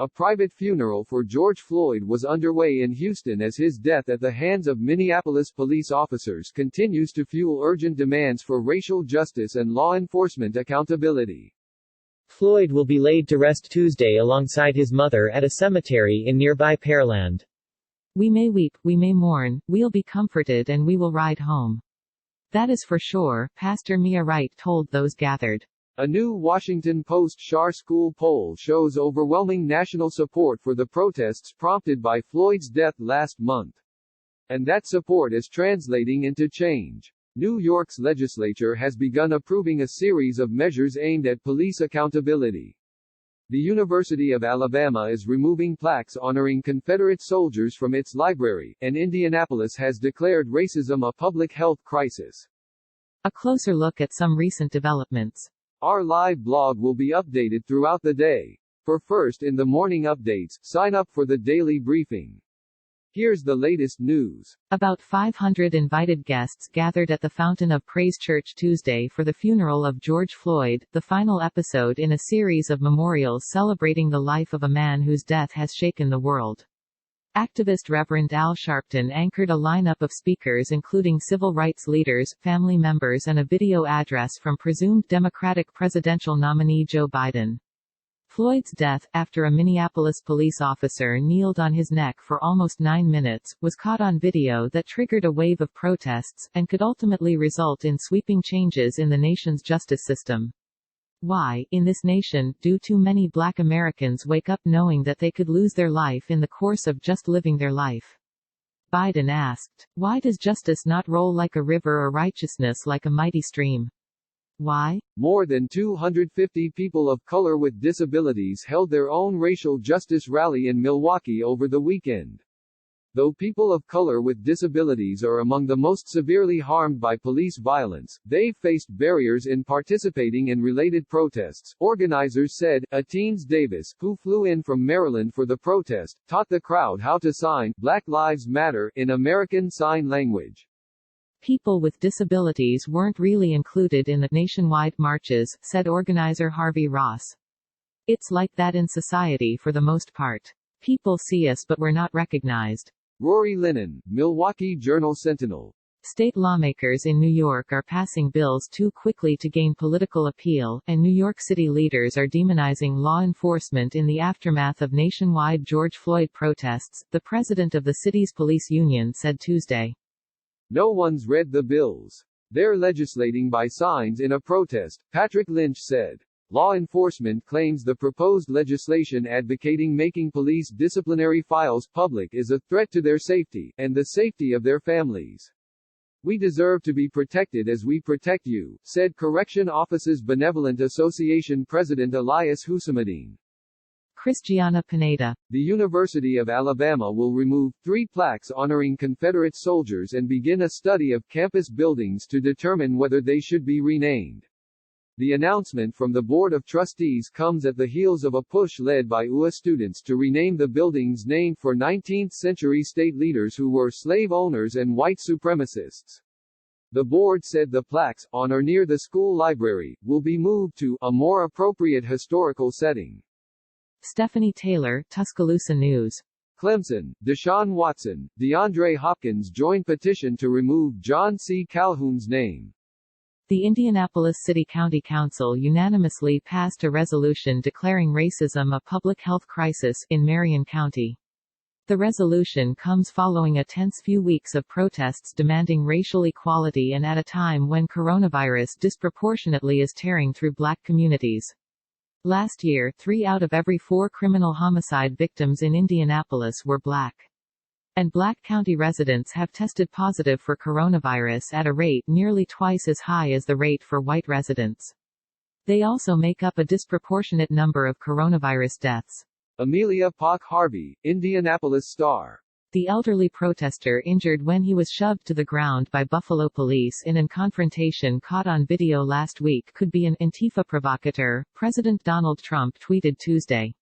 A private funeral for George Floyd was underway in Houston as his death at the hands of Minneapolis police officers continues to fuel urgent demands for racial justice and law enforcement accountability. Floyd will be laid to rest Tuesday alongside his mother at a cemetery in nearby Pearland. We may weep, we may mourn, we'll be comforted and we will ride home. That is for sure, Pastor Mia Wright told those gathered. A new Washington Post Schar School poll shows overwhelming national support for the protests prompted by Floyd's death last month. And that support is translating into change. New York's legislature has begun approving a series of measures aimed at police accountability. The University of Alabama is removing plaques honoring Confederate soldiers from its library, and Indianapolis has declared racism a public health crisis. A closer look at some recent developments. Our live blog will be updated throughout the day. For first in the morning updates, sign up for the daily briefing. Here's the latest news. About 500 invited guests gathered at the Fountain of Praise Church Tuesday for the funeral of George Floyd, the final episode in a series of memorials celebrating the life of a man whose death has shaken the world. Activist Reverend Al Sharpton anchored a lineup of speakers including civil rights leaders, family members and a video address from presumed Democratic presidential nominee Joe Biden. Floyd's death, after a Minneapolis police officer kneeled on his neck for almost 9 minutes, was caught on video that triggered a wave of protests, and could ultimately result in sweeping changes in the nation's justice system. Why, in this nation, do too many Black Americans wake up knowing that they could lose their life in the course of just living their life? Biden asked. Why does justice not roll like a river or righteousness like a mighty stream? Why? More than 250 people of color with disabilities held their own racial justice rally in Milwaukee over the weekend. Though people of color with disabilities are among the most severely harmed by police violence, they've faced barriers in participating in related protests, organizers said. Ateens Davis, who flew in from Maryland for the protest, taught the crowd how to sign Black Lives Matter in American Sign Language. People with disabilities weren't really included in the nationwide marches, said organizer Harvey Ross. It's like that in society for the most part. People see us but we're not recognized. Rory Lennon, Milwaukee Journal-Sentinel. State lawmakers in New York are passing bills too quickly to gain political appeal, and New York City leaders are demonizing law enforcement in the aftermath of nationwide George Floyd protests, the president of the city's police union said Tuesday. No one's read the bills. They're legislating by signs in a protest, Patrick Lynch said. Law enforcement claims the proposed legislation advocating making police disciplinary files public is a threat to their safety, and the safety of their families. We deserve to be protected as we protect you, said Correction Officers Benevolent Association President Elias Hussamuddin. Christiana Pineda. The University of Alabama will remove 3 plaques honoring Confederate soldiers and begin a study of campus buildings to determine whether they should be renamed. The announcement from the Board of Trustees comes at the heels of a push led by UA students to rename the buildings named for 19th-century state leaders who were slave owners and white supremacists. The board said the plaques, on or near the school library, will be moved to a more appropriate historical setting. Stephanie Taylor, Tuscaloosa News. Clemson, Deshaun Watson, DeAndre Hopkins joined petition to remove John C. Calhoun's name. The Indianapolis City-County Council unanimously passed a resolution declaring racism a public health crisis in Marion County. The resolution comes following a tense few weeks of protests demanding racial equality and at a time when coronavirus disproportionately is tearing through Black communities. Last year, 3 out of every 4 criminal homicide victims in Indianapolis were Black. And Black County residents have tested positive for coronavirus at a rate nearly twice as high as the rate for white residents. They also make up a disproportionate number of coronavirus deaths. Amelia Pock Harvey, Indianapolis Star. The elderly protester injured when he was shoved to the ground by Buffalo police in a confrontation caught on video last week could be an Antifa provocateur, President Donald Trump tweeted Tuesday.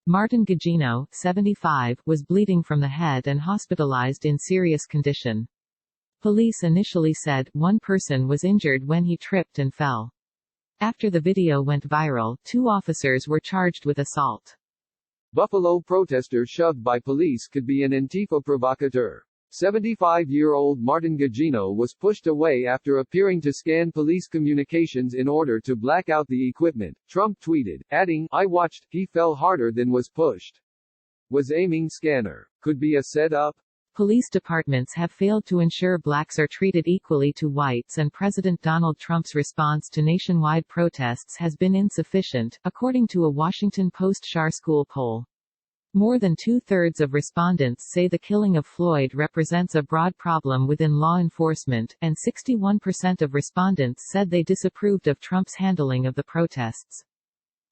Martin Gugino, 75, was bleeding from the head and hospitalized in serious condition. Police initially said one person was injured when he tripped and fell. After the video went viral, 2 officers were charged with assault. Buffalo protester shoved by police could be an Antifa provocateur. 75-year-old Martin Gugino was pushed away after appearing to scan police communications in order to black out the equipment, Trump tweeted, adding, "I watched, he fell harder than was pushed. Was aiming scanner. Could be a setup." Police departments have failed to ensure blacks are treated equally to whites, and President Donald Trump's response to nationwide protests has been insufficient, according to a Washington Post Schar School poll. More than two-thirds of respondents say the killing of Floyd represents a broad problem within law enforcement, and 61% of respondents said they disapproved of Trump's handling of the protests.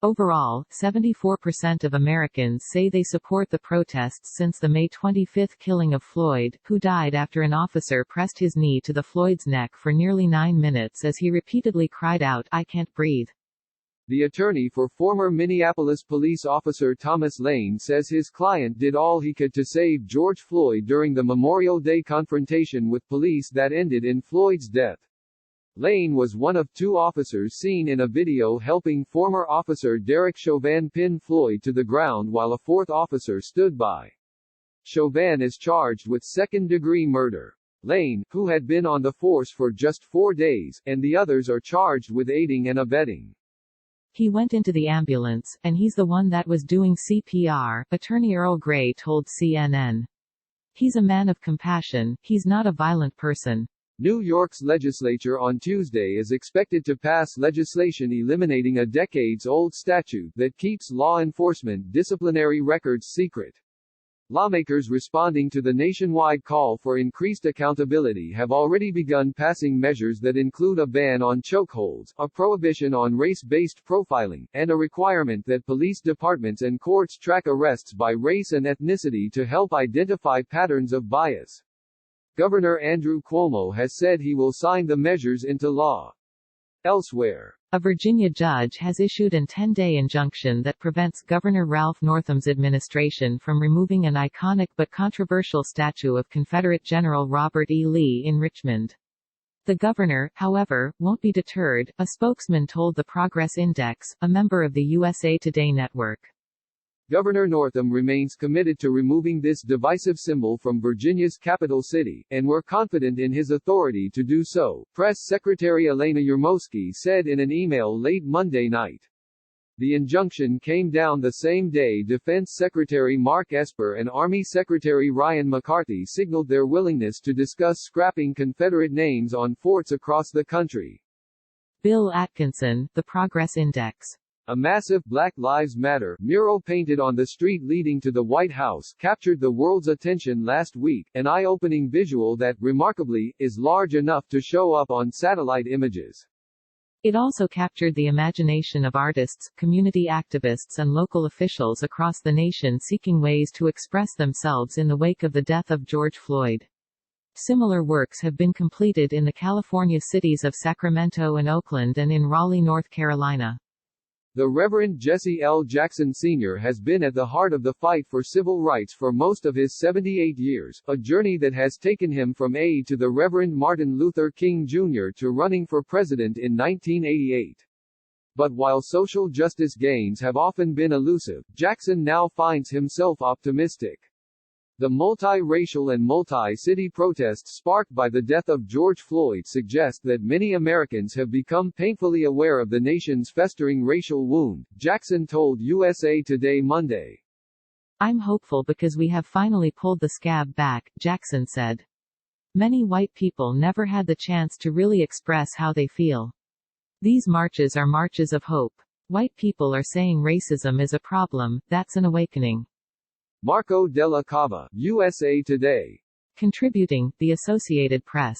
Overall, 74% of Americans say they support the protests since the May 25 killing of Floyd, who died after an officer pressed his knee to the Floyd's neck for nearly 9 minutes as he repeatedly cried out, "I can't breathe." The attorney for former Minneapolis police officer Thomas Lane says his client did all he could to save George Floyd during the Memorial Day confrontation with police that ended in Floyd's death. Lane was one of 2 officers seen in a video helping former officer Derek Chauvin pin Floyd to the ground while a 4th officer stood by. Chauvin is charged with second-degree murder. Lane, who had been on the force for just 4 days, and the others are charged with aiding and abetting. "He went into the ambulance, and he's the one that was doing CPR," attorney Earl Gray told CNN. "He's a man of compassion, he's not a violent person." New York's legislature on Tuesday is expected to pass legislation eliminating a decades-old statute that keeps law enforcement disciplinary records secret. Lawmakers responding to the nationwide call for increased accountability have already begun passing measures that include a ban on chokeholds, a prohibition on race-based profiling, and a requirement that police departments and courts track arrests by race and ethnicity to help identify patterns of bias. Governor Andrew Cuomo has said he will sign the measures into law. Elsewhere, a Virginia judge has issued a 10-day injunction that prevents Governor Ralph Northam's administration from removing an iconic but controversial statue of Confederate General Robert E. Lee in Richmond. The governor, however, won't be deterred, a spokesman told the Progress Index, a member of the USA Today network. Governor Northam remains committed to removing this divisive symbol from Virginia's capital city, and we're confident in his authority to do so, Press Secretary Elena Yermosky said in an email late Monday night. The injunction came down the same day Defense Secretary Mark Esper and Army Secretary Ryan McCarthy signaled their willingness to discuss scrapping Confederate names on forts across the country. Bill Atkinson, The Progress Index. A massive Black Lives Matter mural painted on the street leading to the White House captured the world's attention last week, an eye-opening visual that, remarkably, is large enough to show up on satellite images. It also captured the imagination of artists, community activists and local officials across the nation seeking ways to express themselves in the wake of the death of George Floyd. Similar works have been completed in the California cities of Sacramento and Oakland and in Raleigh, North Carolina. The Reverend Jesse L. Jackson Sr. has been at the heart of the fight for civil rights for most of his 78 years, a journey that has taken him from aide to the Reverend Martin Luther King Jr. to running for president in 1988. But while social justice gains have often been elusive, Jackson now finds himself optimistic. The multi-racial and multi-city protests sparked by the death of George Floyd suggest that many Americans have become painfully aware of the nation's festering racial wound, Jackson told USA Today Monday. "I'm hopeful because we have finally pulled the scab back," Jackson said. "Many white people never had the chance to really express how they feel. These marches are marches of hope. White people are saying racism is a problem, that's an awakening." Marco Della Cava, USA Today. Contributing, The Associated Press.